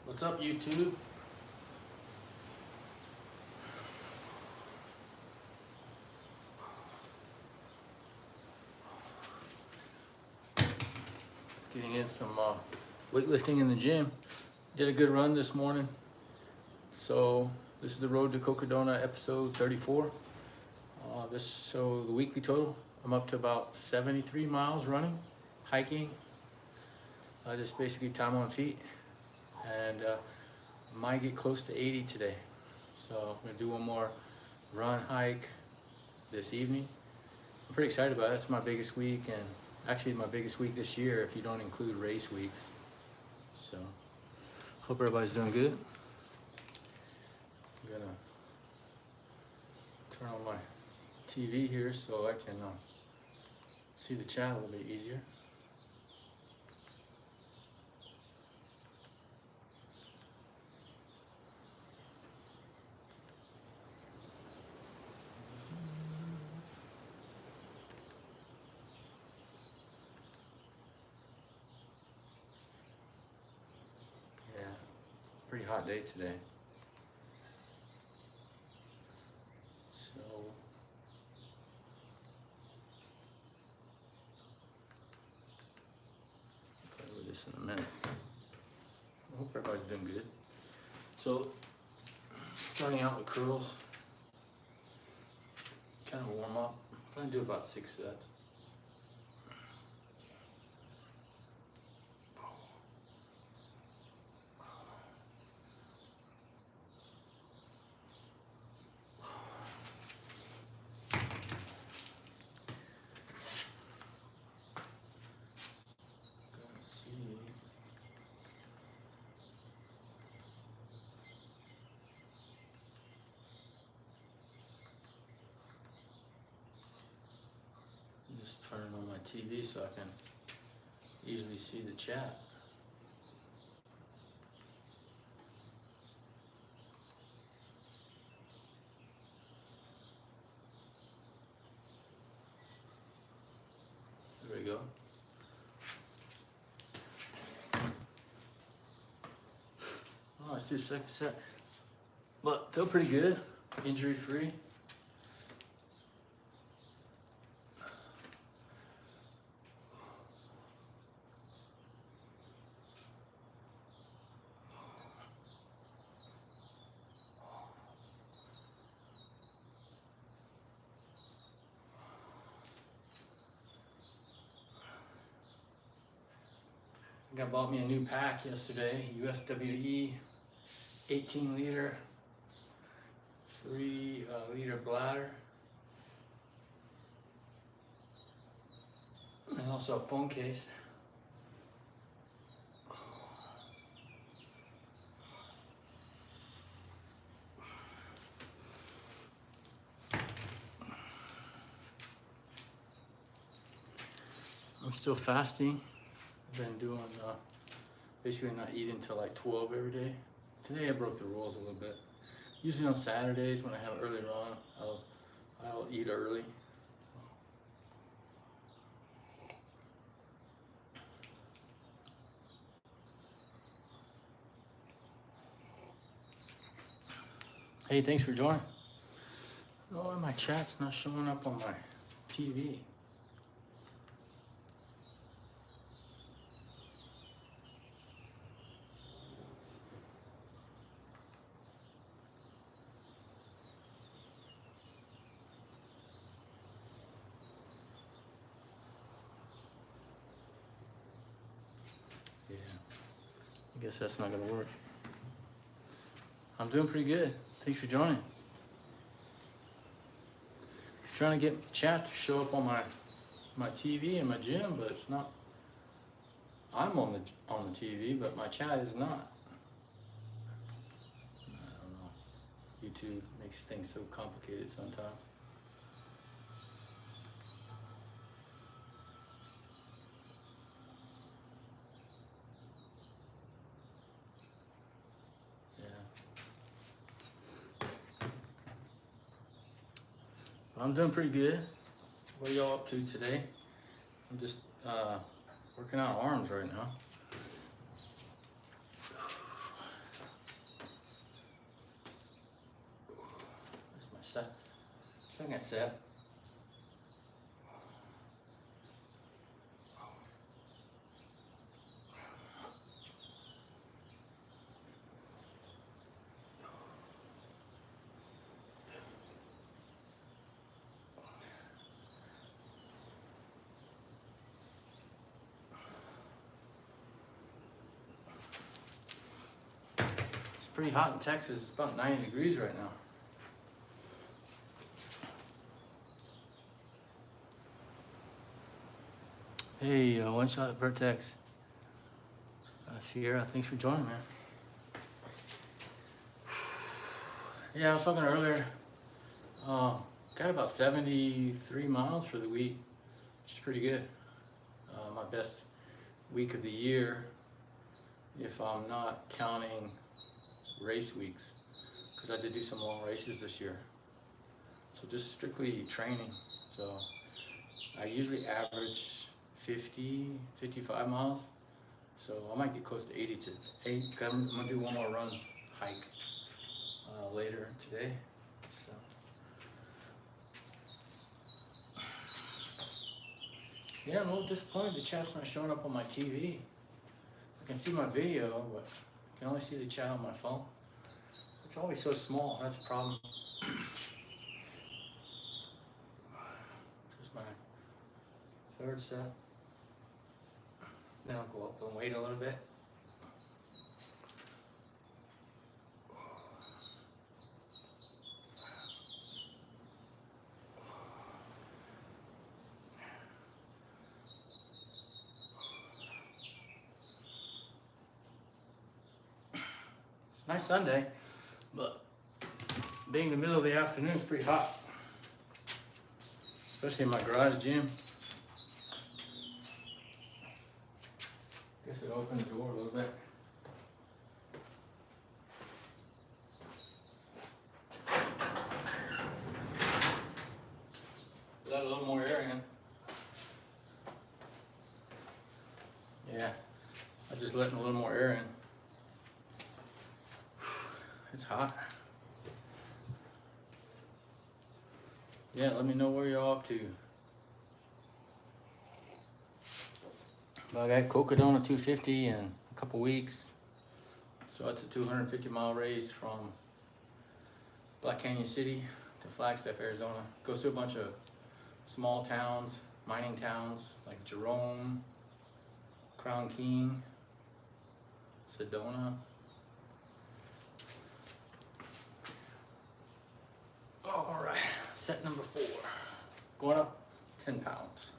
What's up, YouTube? Getting in some weightlifting in the gym. Did a good run this morning. So this is the road to Cocodona, episode 34. So the weekly total, I'm up to about 73 miles running, hiking. Just basically time on feet, and might get close to 80 today. So I'm gonna do one more run hike this evening. I'm pretty excited about it. It's my biggest week, and actually my biggest week this year if you don't include race weeks. So hope everybody's doing good. I'm gonna turn on my TV here so I can see the chat a little bit easier. Yeah, it's a pretty hot day today. So I'll play with this in a minute. I hope everybody's doing good. So starting out with curls, kind of warm up. I'm gonna do about 6 sets. Gonna see. I'm just turning on my TV so I can easily see the chat. There we go. Oh, let's do second set. But feel pretty good, injury free. I bought me a new pack yesterday, USWE 18 liter, 3 liter bladder, and also a phone case. I'm still fasting. I've been doing basically not eating until like 12 every day. Today I broke the rules a little bit. Usually on Saturdays when I have early run, I'll eat early. Hey, thanks for joining. Oh, my chat's not showing up on my TV. Yeah, I guess that's not gonna work. I'm doing pretty good. Thanks for joining. I'm trying to get chat to show up on my TV in my gym, but it's not. I'm on the TV, but my chat is not. I don't know. YouTube makes things so complicated sometimes. I'm doing pretty good. What are y'all up to today? I'm just working out arms right now. second set. It's pretty hot in Texas. It's about 90 degrees right now. Hey, One Shot Vertex. Sierra, thanks for joining, man. Yeah, I was talking earlier. Got about 73 miles for the week, which is pretty good. My best week of the year, if I'm not counting race weeks, because I did do some long races this year. So just strictly training. So I usually average 50, 55 miles. So I might get close to 80 to 8. I'm gonna do one more run hike later today. So yeah, I'm a little disappointed the chat's not showing up on my TV. I can see my video, but I can only see the chat on my phone. It's always so small, that's a problem. Here's my third set. Then I'll go up and wait a little bit. It's a nice Sunday, but being the middle of the afternoon is pretty hot, especially in my garage gym. Guess it opened the door a little bit. Let a little more air in. Yeah, I just letting a little more air in. It's hot. Yeah, let me know where you're up to. Well, I got Cocodona 250 in a couple weeks. So it's a 250 mile race from Black Canyon City to Flagstaff, Arizona. Goes through a bunch of small towns, mining towns like Jerome, Crown King, Sedona. All right, set number 4. Going up 10 pounds.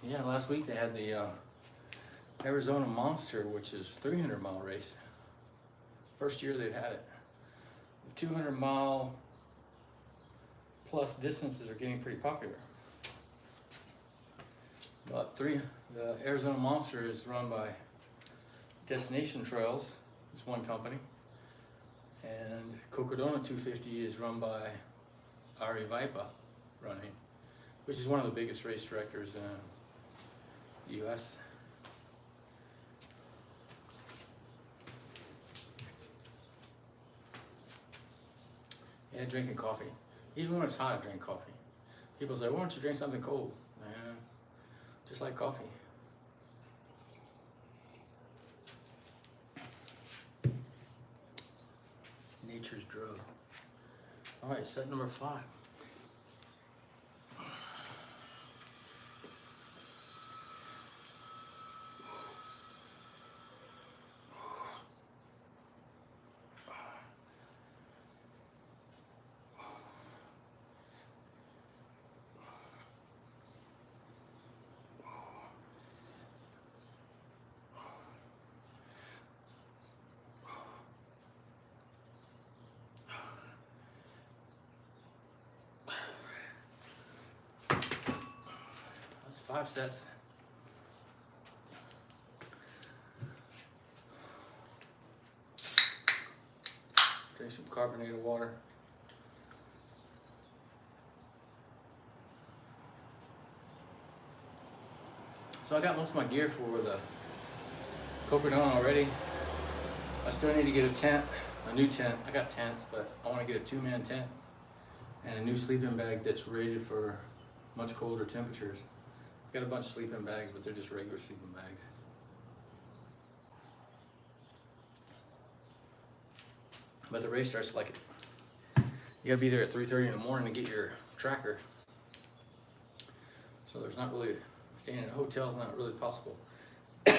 Yeah, last week they had the Arizona Monster, which is 300 mile race. First year they've had it. The 200 mile plus distances are getting pretty popular. But the Arizona Monster is run by Destination Trails, it's one company. And Cocodona 250 is run by Ari Vaipa running, which is one of the biggest race directors in the US. Yeah, drinking coffee. Even when it's hot, I drink coffee. People say, why don't you drink something cold? Just like coffee. Nature's drug. All right, set number 5. 5 sets. Drink some carbonated water. So I got most of my gear for the Cocodona already. I still need to get a tent, a new tent. I got tents, but I want to get a 2-man tent and a new sleeping bag that's rated for much colder temperatures. I've got a bunch of sleeping bags, but they're just regular sleeping bags. But the race starts like, you gotta be there at 3:30 in the morning to get your tracker. So there's not really, staying in a hotel is not really possible. So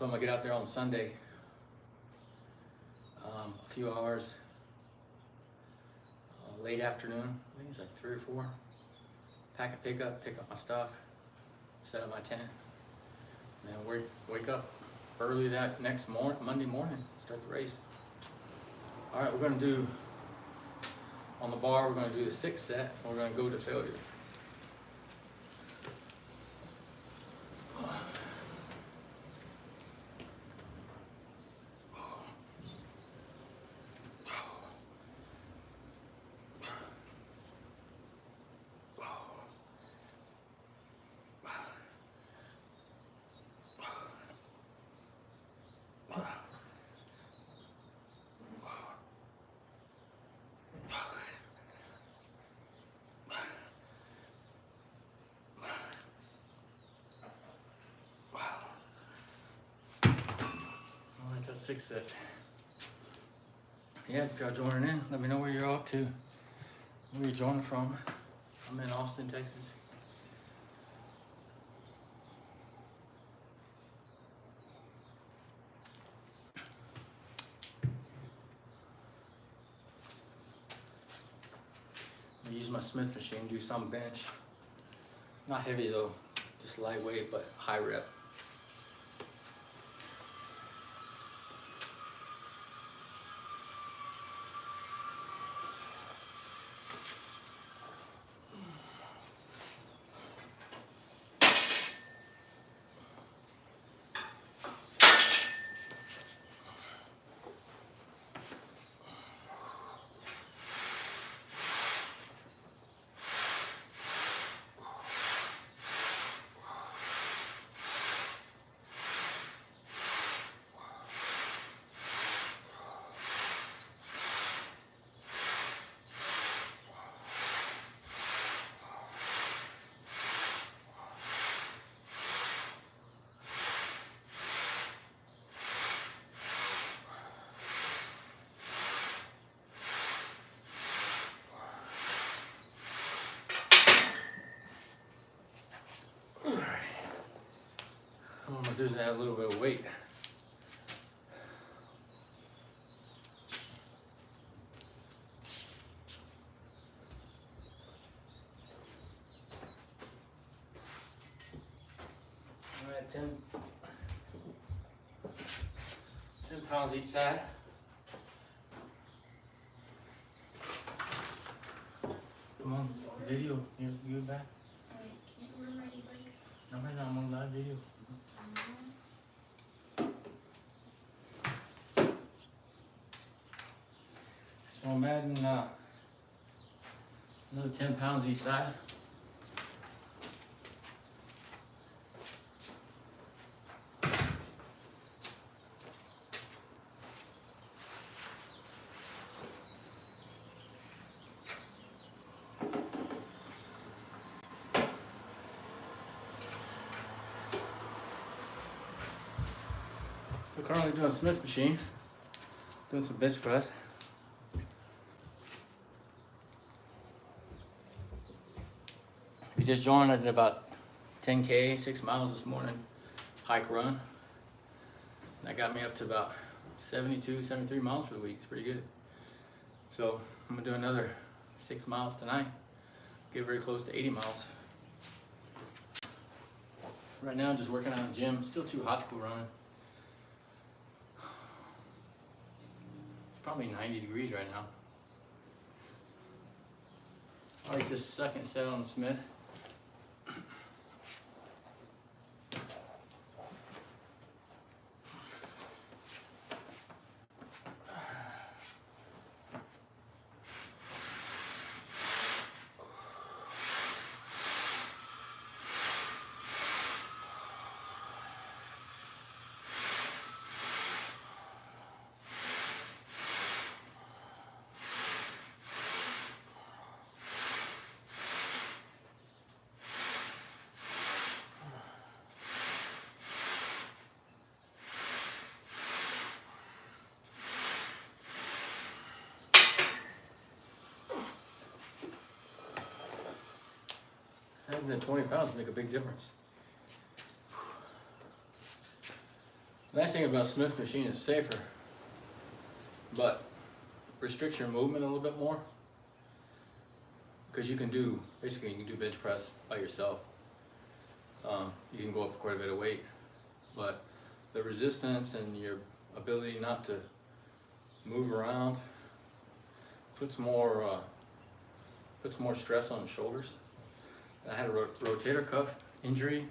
I'm gonna get out there on Sunday, a few hours, late afternoon, I think it's like 3 or 4. Pack a pickup, pick up my stuff, set up my tent, and then wake up early that next Monday morning, start the race. All right, we're gonna do, on the bar, we're gonna do the 6th set, and we're gonna go to failure. That's 6 sets. Yeah, if y'all joining in, let me know where you're up to, where you're joining from. I'm in Austin, Texas. I use my Smith machine, do some bench. Not heavy though, just lightweight, but high rep. What I'm gonna do is add a little bit of weight. All right, 10 pounds each side. Come on, video, you back? We're ready, like. No, right now I'm on live video. So I'm adding another 10 pounds each side. So currently doing a Smith machine, doing some bench press. If you just joined, I did about 10K, 6 miles this morning, hike run. That got me up to about 72, 73 miles for the week. It's pretty good. So I'm gonna do another 6 miles tonight. Get very close to 80 miles. Right now I'm just working out in the gym. Still too hot to go running. It's probably 90 degrees right now. I like this second set on the Smith. More than 20 pounds make a big difference. The nice thing about Smith machine is safer, but restricts your movement a little bit more, because you can do bench press by yourself. You can go up quite a bit of weight, but the resistance and your ability not to move around puts more stress on the shoulders. I had a rotator cuff injury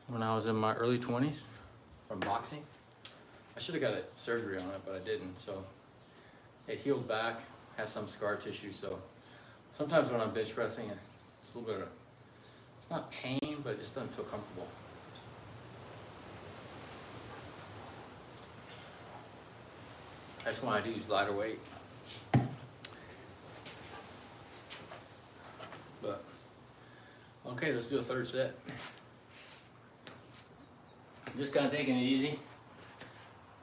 when I was in my early 20s from boxing. I should have got a surgery on it, but I didn't. So it healed back, has some scar tissue. So sometimes when I'm bench pressing, it's a little bit of, it's not pain, but it just doesn't feel comfortable. That's why I do use lighter weight. But okay, let's do a third set. Just kind of taking it easy.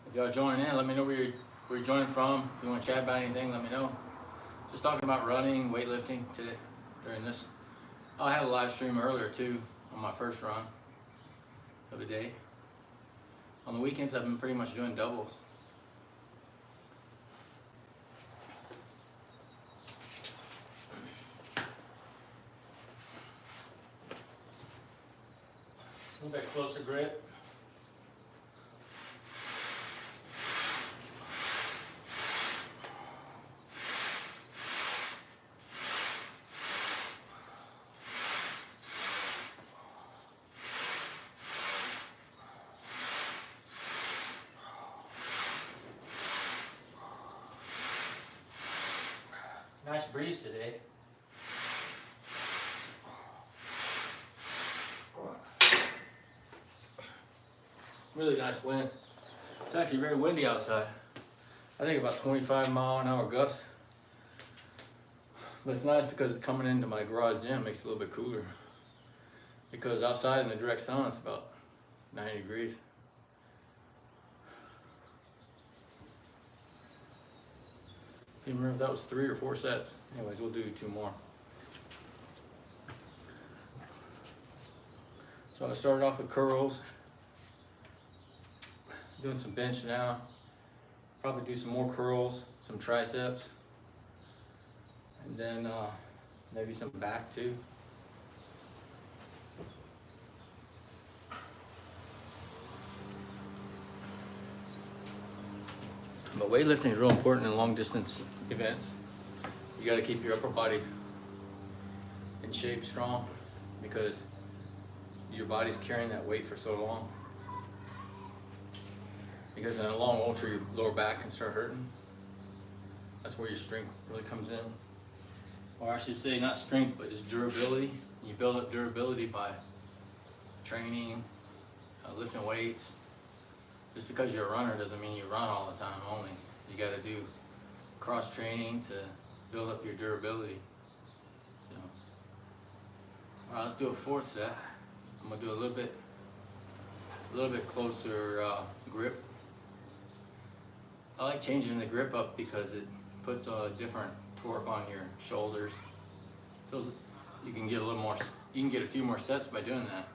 If y'all joining in, let me know where you're joining from. If you want to chat about anything, let me know. Just talking about running, weightlifting today during this. I had a live stream earlier too on my first run of the day. On the weekends, I've been pretty much doing doubles. A little bit closer grip. Nice breeze today. Really nice wind. It's actually very windy outside. I think about 25-mile-an-hour gusts. But it's nice because coming into my garage gym makes it a little bit cooler. Because outside in the direct sun, it's about 90 degrees. I can't remember if that was 3 or 4 sets. Anyways, we'll do 2 more. So I started off with curls. Doing some bench now. Probably do some more curls, some triceps, and then maybe some back too. But weightlifting is real important in long distance events. You got to keep your upper body in shape, strong, because your body's carrying that weight for so long. Because in a long ultra, your lower back can start hurting. That's where your strength really comes in. Or I should say not strength, but just durability. You build up durability by training, lifting weights. Just because you're a runner doesn't mean you run all the time only. You got to do cross training to build up your durability. So, all right, let's do a 4th set. I'm gonna do a little bit closer grip. I like changing the grip up because it puts a different torque on your shoulders. Feels you can get a little more. You can get a few more sets by doing that.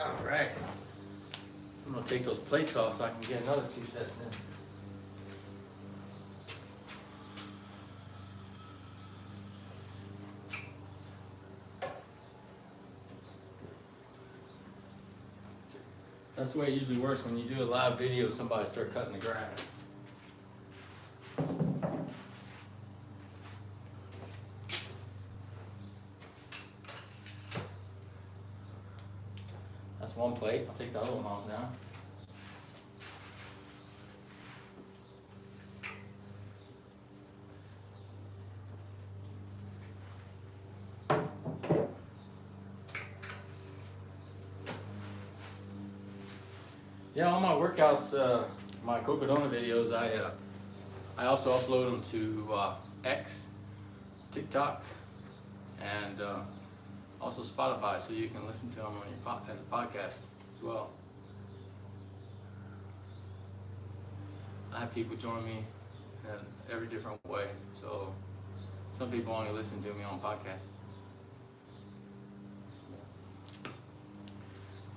All right, I'm gonna take those plates off so I can get another 2 sets in. That's the way it usually works when you do a live video, somebody start cutting the grass. That's 1 plate. I'll take the other one off now. Yeah, all my workouts, my Cocodona videos, I also upload them to X, TikTok, and also Spotify, so you can listen to them on your as a podcast as well. I have people join me in every different way, so some people only listen to me on podcasts.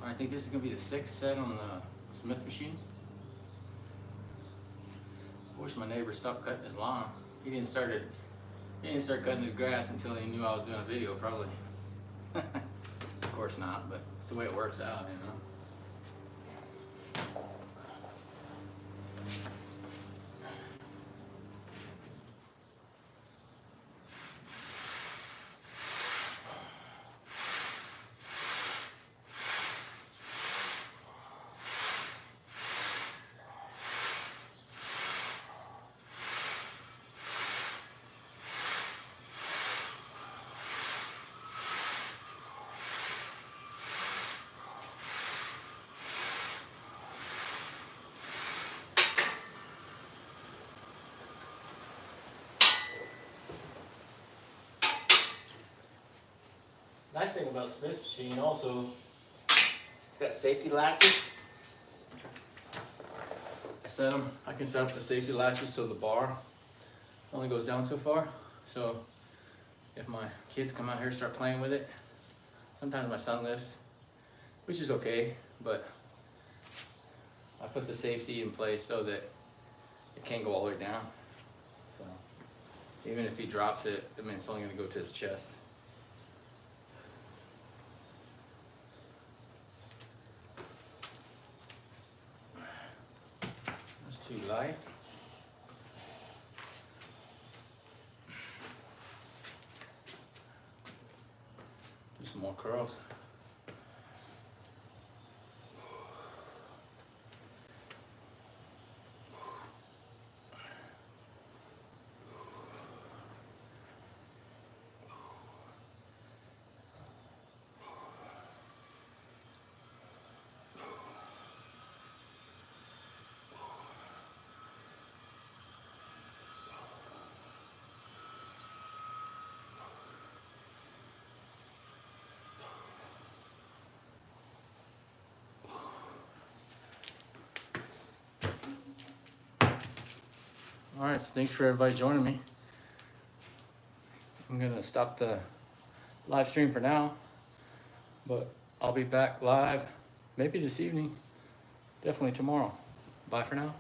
I think this is gonna be the 6th set on the Smith machine. I wish my neighbor stopped cutting his lawn. He didn't start cutting his grass until he knew I was doing a video, probably. Of course not, but it's the way it works out, you know. Nice thing about Smith machine also, it's got safety latches. I can set up the safety latches so the bar only goes down so far. So if my kids come out here and start playing with it, sometimes my son lifts, which is okay, but I put the safety in place so that it can't go all the way down. So even if he drops it, I mean, it's only gonna go to his chest. Too light. Do some more curls. All right, so thanks for everybody joining me. I'm gonna stop the live stream for now, but I'll be back live maybe this evening, definitely tomorrow. Bye for now.